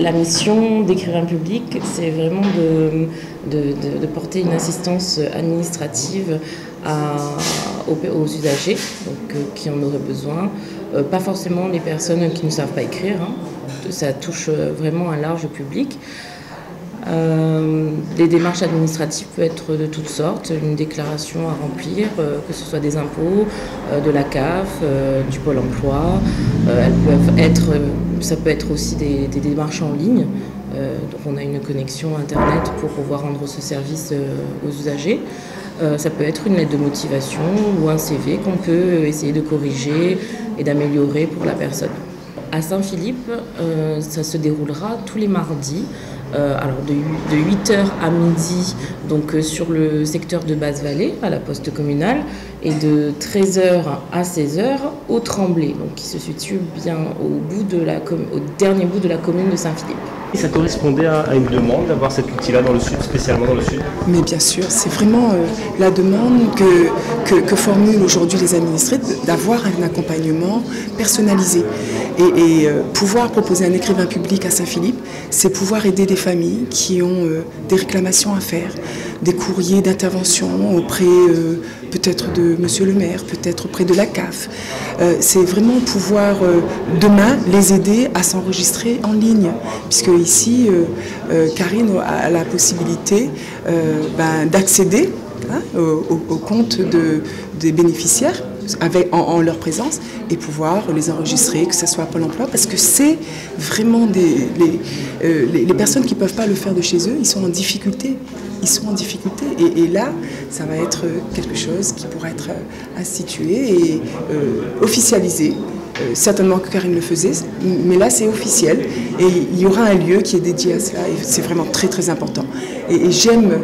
La mission d'écrivain public, c'est vraiment de porter une assistance administrative aux usagers qui en auraient besoin. Pas forcément les personnes qui ne savent pas écrire, hein. Ça touche vraiment un large public. Les démarches administratives peuvent être de toutes sortes, une déclaration à remplir, que ce soit des impôts, de la CAF, du Pôle emploi. Ça peut être aussi des démarches en ligne. Donc on a une connexion Internet pour pouvoir rendre ce service aux usagers. Ça peut être une lettre de motivation ou un CV qu'on peut essayer de corriger et d'améliorer pour la personne. À Saint-Philippe, ça se déroulera tous les mardis. Alors de 8h à midi donc sur le secteur de Basse-Vallée à la poste communale et de 13h à 16h au Tremblay, donc qui se situe bien au dernier bout de la commune de Saint-Philippe. Et ça correspondait à une demande d'avoir cet outil-là dans le sud, spécialement dans le sud? Mais bien sûr, c'est vraiment la demande que formulent aujourd'hui les administrés d'avoir un accompagnement personnalisé. Et pouvoir proposer un écrivain public à Saint-Philippe, c'est pouvoir aider des familles qui ont des réclamations à faire, des courriers d'intervention auprès peut-être de Monsieur le maire, peut-être auprès de la CAF. C'est vraiment pouvoir demain les aider à s'enregistrer en ligne, puisque ici Karine a la possibilité d'accéder au compte des bénéficiaires en leur présence et pouvoir les enregistrer, que ce soit à Pôle emploi, parce que c'est vraiment les personnes qui ne peuvent pas le faire de chez eux, ils sont en difficulté. Ils sont en difficulté et là, ça va être quelque chose qui pourra être institué et officialisé. Certainement que Karine le faisait, mais là c'est officiel et il y aura un lieu qui est dédié à cela et c'est vraiment très très important. Et j'aime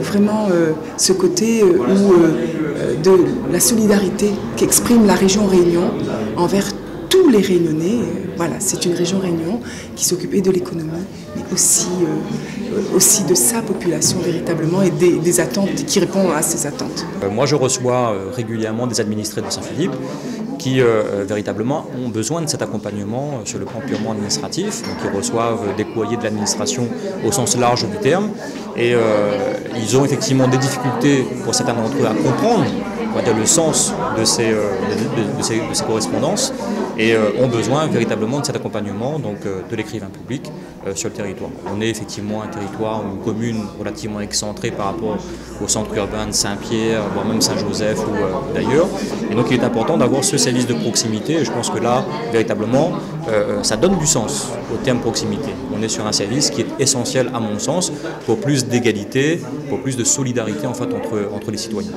vraiment ce côté de la solidarité qu'exprime la région Réunion envers tous les Réunionnais. Voilà, c'est une région Réunion qui s'occupait de l'économie, mais aussi de sa population véritablement et des attentes, qui répondent à ces attentes. Moi je reçois régulièrement des administrés de Saint-Philippe qui véritablement ont besoin de cet accompagnement sur le plan purement administratif. Donc ils reçoivent des courriers de l'administration au sens large du terme et ils ont effectivement des difficultés pour certains d'entre eux à comprendre le sens de ces correspondances et ont besoin véritablement de cet accompagnement donc, de l'écrivain public sur le territoire. On est effectivement un territoire, une commune relativement excentrée par rapport au centre urbain de Saint-Pierre, voire même Saint-Joseph ou d'ailleurs. Et donc il est important d'avoir ce service de proximité et je pense que là, véritablement, ça donne du sens au terme proximité. On est sur un service qui est essentiel à mon sens pour plus d'égalité, pour plus de solidarité en fait, entre les citoyens.